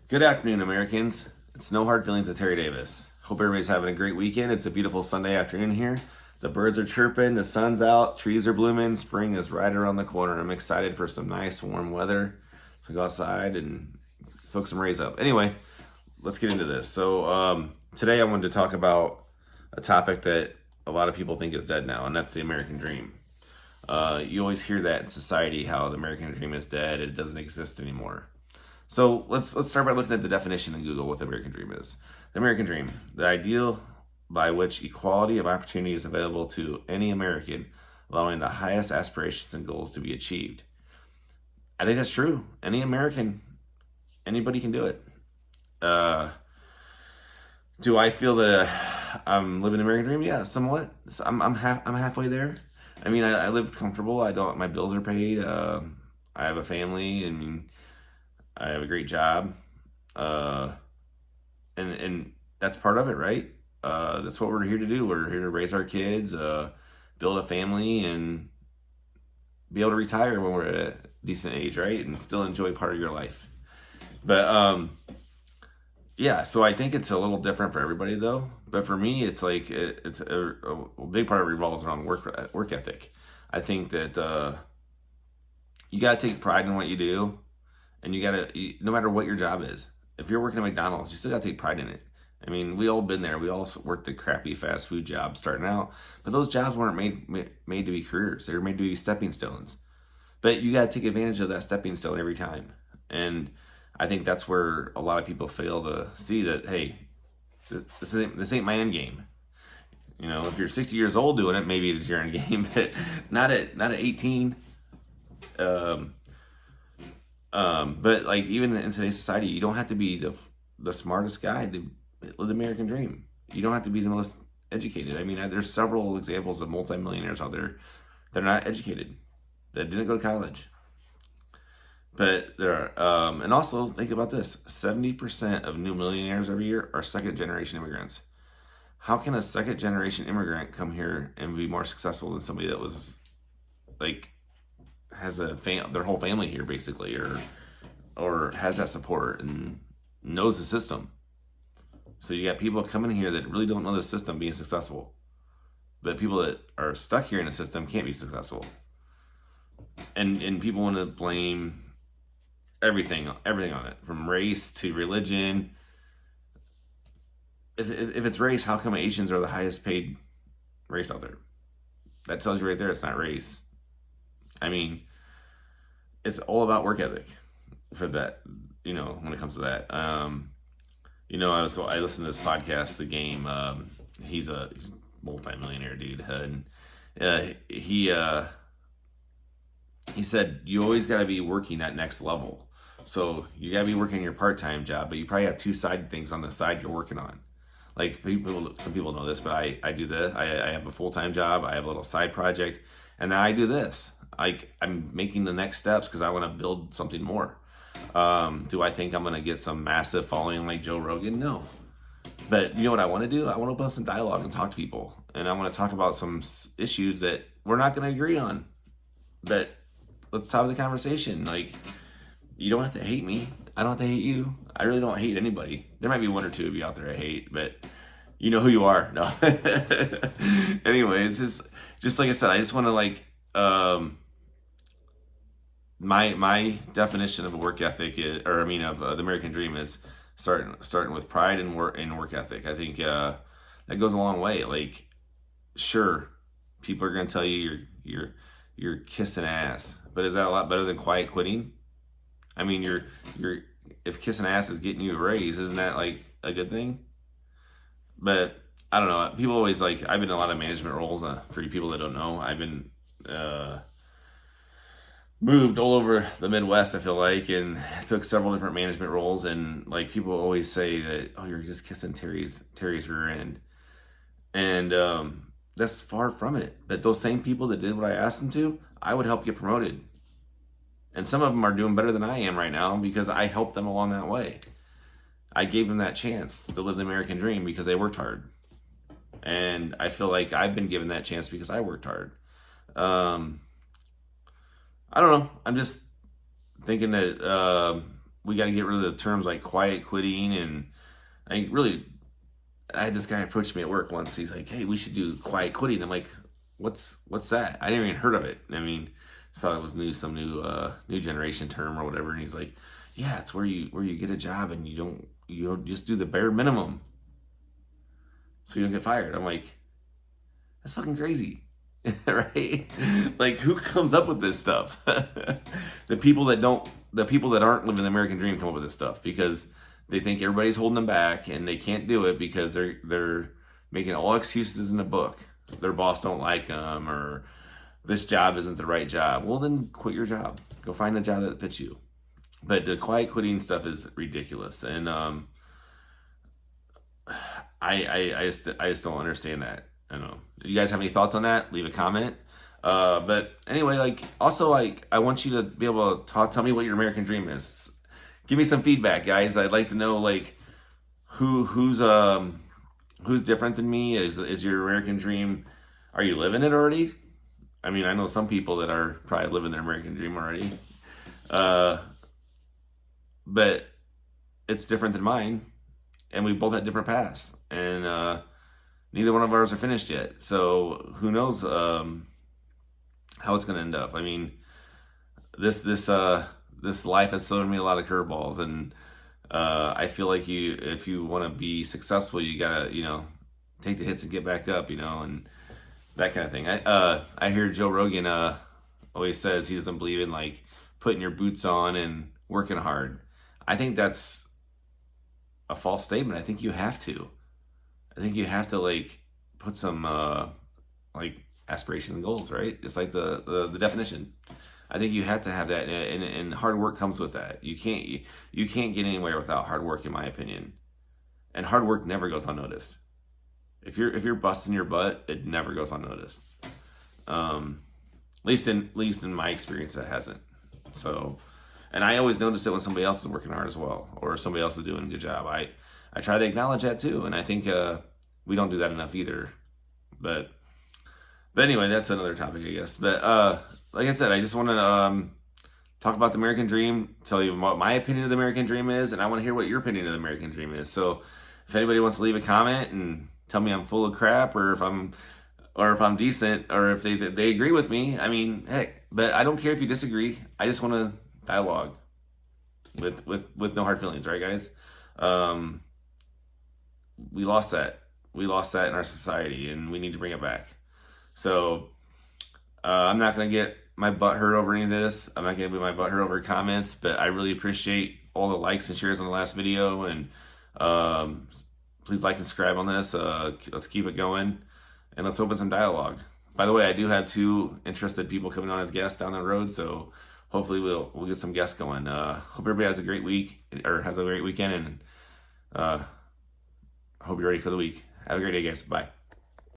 Good afternoon, Americans. It's No Hard Feelings with Terry Davis. Hope everybody's having a great weekend. It's a beautiful Sunday afternoon here. The birds are chirping, the sun's out, trees are blooming, spring is right around the corner. I'm excited for some nice warm weather to go outside and soak some rays up. Anyway, let's get into this. Today I wanted to talk about a topic that a lot of people think is dead now, and that's the American dream. You always hear that in society, how the American dream is dead, it doesn't exist anymore. So let's start by looking at the definition in Google what the American dream is. The American dream, the ideal by which equality of opportunity is available to any American, allowing the highest aspirations and goals to be achieved. I think that's true. Any American, anybody can do it. Uh, do I feel that I'm living the American dream? Yeah, somewhat. I'm halfway there. I mean, I live comfortable. I don't. My bills are paid. I have a family. I mean, I have a great job, uh, and that's part of it, right? That's what we're here to do. We're here to raise our kids, build a family, and be able to retire when we're at a decent age, right? And still enjoy part of your life. But yeah, so I think it's a little different for everybody, though. But for me, it's like it's a big part of it revolves around work ethic. I think that you gotta take pride in what you do, and no matter what your job is. If you're working at McDonald's, you still gotta take pride in it. I mean, we all been there. We all worked the crappy fast food jobs starting out, but those jobs weren't made to be careers. They were made to be stepping stones. But you gotta take advantage of that stepping stone every time. And I think that's where a lot of people fail to see that. Hey, this ain't my end game. You know, if you're 60 years old doing it, maybe it's your end game, but not at 18. Um, but like even in today's society, you don't have to be the smartest guy to live the American dream. You don't have to be the most educated. I mean, there's several examples of multimillionaires out there that are not educated, that didn't go to college. But there are, and also think about this: 70% of new millionaires every year are second generation immigrants. How can a second generation immigrant come here and be more successful than somebody that was like has their whole family here basically, or has that support and knows the system? So you got people coming here that really don't know the system being successful, but people that are stuck here in the system can't be successful. And people want to blame everything on it, from race to religion. If it's race, how come Asians are the highest paid race out there? That tells you right there it's not race. I mean, it's all about work ethic for that, when it comes to that. I listened to this podcast, The Game. He's a multi-millionaire dude. And he said, you always got to be working at next level. So you got to be working your part-time job, but you probably have two side things on the side you're working on. Like some people know this, but I do this. I have a full-time job. I have a little side project, and now I do this. I'm making the next steps because I want to build something more. Do I think I'm going to get some massive following like Joe Rogan? No. But you know what I want to do? I want to open up some dialogue and talk to people. And I want to talk about some issues that we're not going to agree on. But let's have the conversation. Like, you don't have to hate me. I don't have to hate you. I really don't hate anybody. There might be one or two of you out there I hate, but you know who you are. No. Anyway, it's just like I said, I just want to my definition of a work ethic is, of the American dream is starting with pride and work ethic. I think that goes a long way. Like, sure, people are going to tell you you're kissing ass, but is that a lot better than quiet quitting? I mean, if kissing ass is getting you a raise, isn't that like a good thing? But I don't know. People always I've been in a lot of management roles. For you people that don't know, I've been moved all over the Midwest, I feel like, and took several different management roles. And like people always say that, oh, you're just kissing Terry's rear end, and that's far from it. But those same people that did what I asked them to, I would help get promoted. And some of them are doing better than I am right now because I helped them along that way. I gave them that chance to live the American dream because they worked hard. And I feel like I've been given that chance because I worked hard. I don't know. I'm just thinking that we got to get rid of the terms like quiet quitting. And I had this guy approach me at work once. He's like, "Hey, we should do quiet quitting." I'm like, "What's that?" I didn't even heard of it. I mean, thought it was some new generation term or whatever. And he's like, "Yeah, it's where you get a job and you don't just do the bare minimum, so you don't get fired." I'm like, that's fucking crazy. Right? Like, who comes up with this stuff? The people that aren't living the American dream come up with this stuff because they think everybody's holding them back and they can't do it because they're making all excuses in the book. Their boss don't like them, or this job isn't the right job. Well, then quit your job. Go find a job that fits you. But the quiet quitting stuff is ridiculous, and I just don't understand that. I don't know. Do you guys have any thoughts on that? Leave a comment. But anyway, I want you to be able to tell me what your American dream is. Give me some feedback, guys. I'd like to know who's different than me. Is your American dream? Are you living it already? I mean, I know some people that are probably living their American dream already. But it's different than mine, and we both had different paths, and neither one of ours are finished yet. So who knows how it's going to end up? I mean, this life has thrown me a lot of curveballs, and I feel like if you want to be successful, you gotta take the hits and get back up, and that kind of thing. I hear Joe Rogan always says he doesn't believe in like putting your boots on and working hard. I think that's a false statement. I think you have to. I think you have to like put some like aspiration and goals, right? It's like the definition. I think you have to have that, and hard work comes with that. You can't get anywhere without hard work, in my opinion. And hard work never goes unnoticed. If you're busting your butt, it never goes unnoticed. At least in my experience, it hasn't. So, and I always notice it when somebody else is working hard as well, or somebody else is doing a good job. I try to acknowledge that too, and I think we don't do that enough either. But anyway, that's another topic, I guess. But like I said, I just want to talk about the American dream, tell you what my opinion of the American dream is, and I want to hear what your opinion of the American dream is. So if anybody wants to leave a comment and tell me I'm full of crap, or if I'm decent, or if they agree with me, I mean, heck. But I don't care if you disagree. I just want to dialogue with no hard feelings, right, guys? We lost that. We lost that in our society, and we need to bring it back. So I'm not going to get my butt hurt over any of this. I'm not going to get my butt hurt over comments, but I really appreciate all the likes and shares on the last video, and please like and subscribe on this. Let's keep it going, and let's open some dialogue. By the way, I do have 2 interested people coming on as guests down the road, so hopefully we'll get some guests going. Hope everybody has a great week, or has a great weekend, and hope you're ready for the week. Have a great day, guys. Bye.